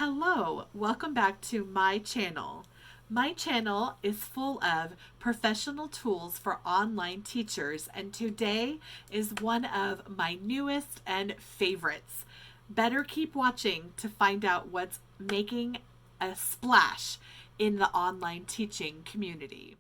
Hello, welcome back to my channel. My channel is full of professional tools for online teachers, and today is one of my newest and favorites. Better keep watching to find out what's making a splash in the online teaching community.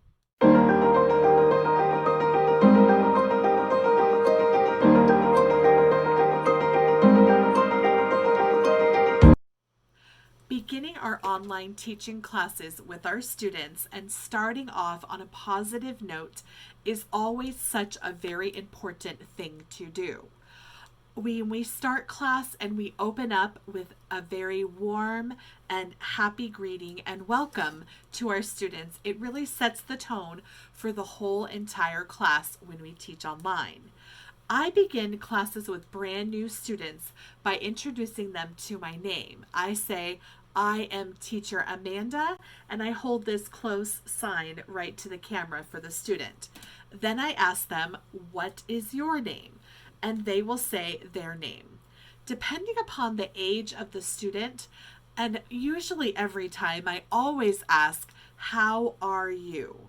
Beginning our online teaching classes with our students and starting off on a positive note is always such a very important thing to do. When we start class and we open up with a very warm and happy greeting and welcome to our students, it really sets the tone for the whole entire class when we teach online. I begin classes with brand new students by introducing them to my name. I say, I am teacher Amanda, and I hold this close sign right to the camera for the student. Then I ask them, what is your name? And they will say their name. Depending upon the age of the student, and usually every time, I always ask, how are you?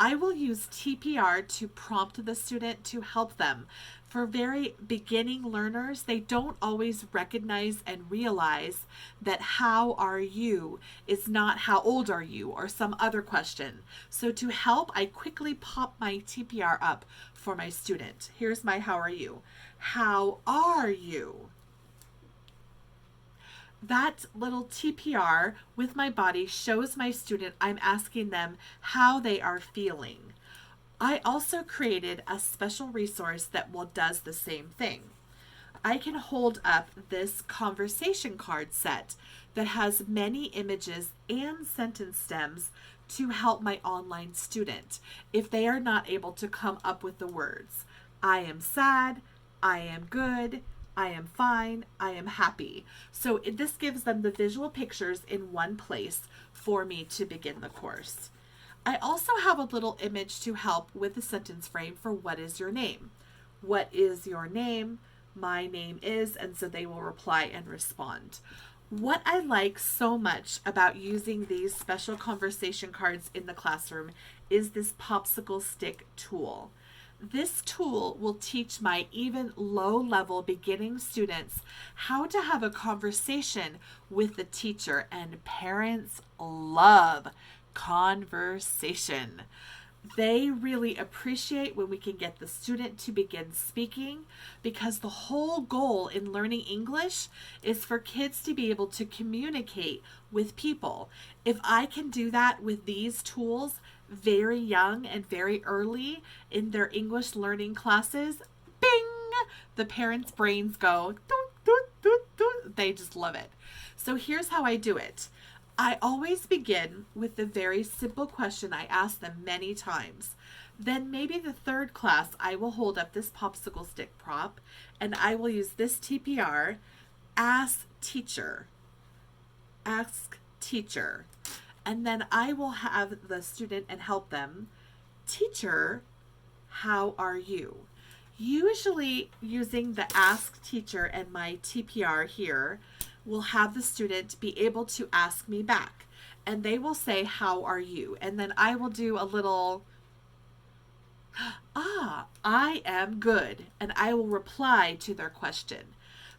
I will use TPR to prompt the student to help them. For very beginning learners, they don't always recognize and realize that how are you is not how old are you or some other question. So to help, I quickly pop my TPR up for my student. Here's my how are you. How are you? That little TPR with my body shows my student I'm asking them how they are feeling. I also created a special resource that does the same thing. I can hold up this conversation card set that has many images and sentence stems to help my online student if they are not able to come up with the words. I am sad, I am good, I am fine, I am happy. So this gives them the visual pictures in one place for me to begin the course. I also have a little image to help with the sentence frame for what is your name? What is your name? My name is, and so they will reply and respond. What I like so much about using these special conversation cards in the classroom is this popsicle stick tool. This tool will teach my even low-level beginning students how to have a conversation with the teacher, and parents love conversation. They really appreciate when we can get the student to begin speaking, because the whole goal in learning English is for kids to be able to communicate with people. If I can do that with these tools very young and very early in their English learning classes, bing, the parents' brains go, doot, doot, doot, doot. They just love it. So here's how I do it. I always begin with the very simple question I ask them many times. Then maybe the third class, I will hold up this popsicle stick prop and I will use this TPR, ask teacher, ask teacher. And then I will have the student and help them, teacher, how are you? Usually using the ask teacher and my TPR here, will have the student be able to ask me back, and they will say, how are you? And then I will do a little, I am good, and I will reply to their question.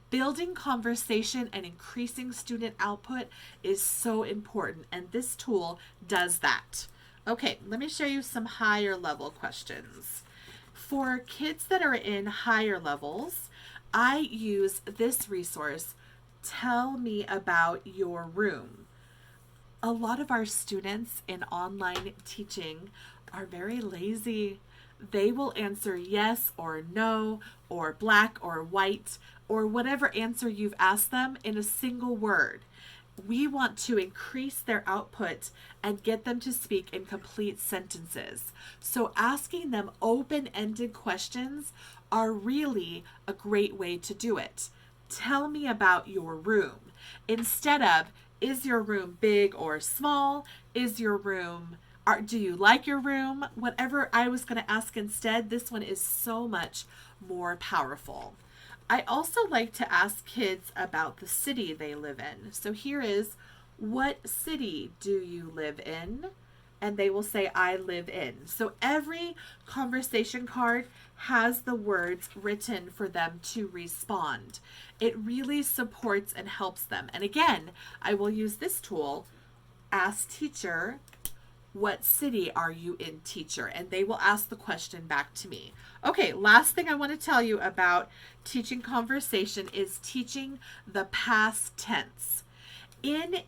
Building conversation and increasing student output is so important, and this tool does that. Okay, let me show you some higher level questions. For kids that are in higher levels, I use this resource, Tell me about your room. A lot of our students in online teaching are very lazy. They will answer yes or no or black or white or whatever answer you've asked them in a single word. We want to increase their output and get them to speak in complete sentences. So asking them open-ended questions are really a great way to do it. Tell me about your room. Instead of, is your room big or small? Is your room, do you like your room? Whatever I was going to ask instead, this one is so much more powerful. I also like to ask kids about the city they live in. So here is, what city do you live in? And they will say, I live in. So every conversation card has the words written for them to respond. It really supports and helps them. And again, I will use this tool, ask teacher, what city are you in, teacher? And they will ask the question back to me. Okay, last thing I want to tell you about teaching conversation is teaching the past tense. In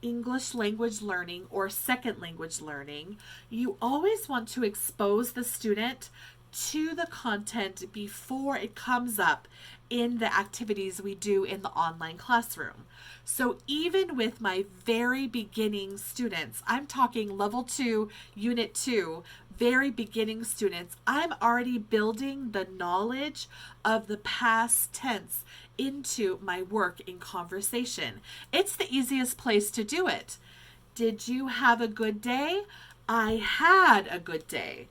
English language learning or second language learning, you always want to expose the student to the content before it comes up in the activities we do in the online classroom. So even with my very beginning students, I'm talking level 2, unit 2, very beginning students, I'm already building the knowledge of the past tense into my work in conversation. It's the easiest place to do it. Did you have a good day? I had a good day.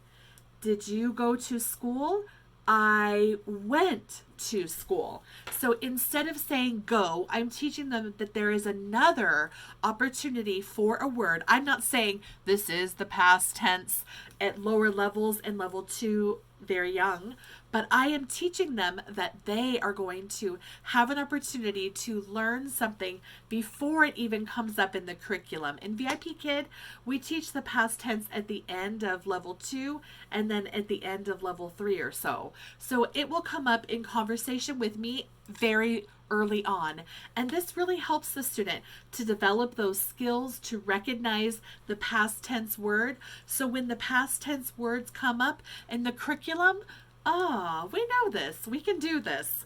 Did you go to school? I went to school. So instead of saying go, I'm teaching them that there is another opportunity for a word. I'm not saying this is the past tense at lower levels in level 2, very young, but I am teaching them that they are going to have an opportunity to learn something before it even comes up in the curriculum. In VIPKID, we teach the past tense at the end of level 2 and then at the end of level 3 or so. So it will come up in conversation with me very early on. And this really helps the student to develop those skills to recognize the past tense word. So when the past tense words come up in the curriculum, we know this, we can do this.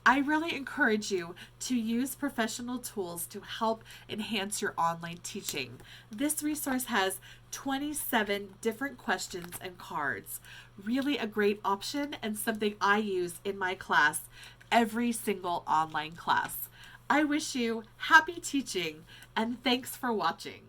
I really encourage you to use professional tools to help enhance your online teaching. This resource has 27 different questions and cards. Really a great option and something I use in my class every single online class. I wish you happy teaching and thanks for watching.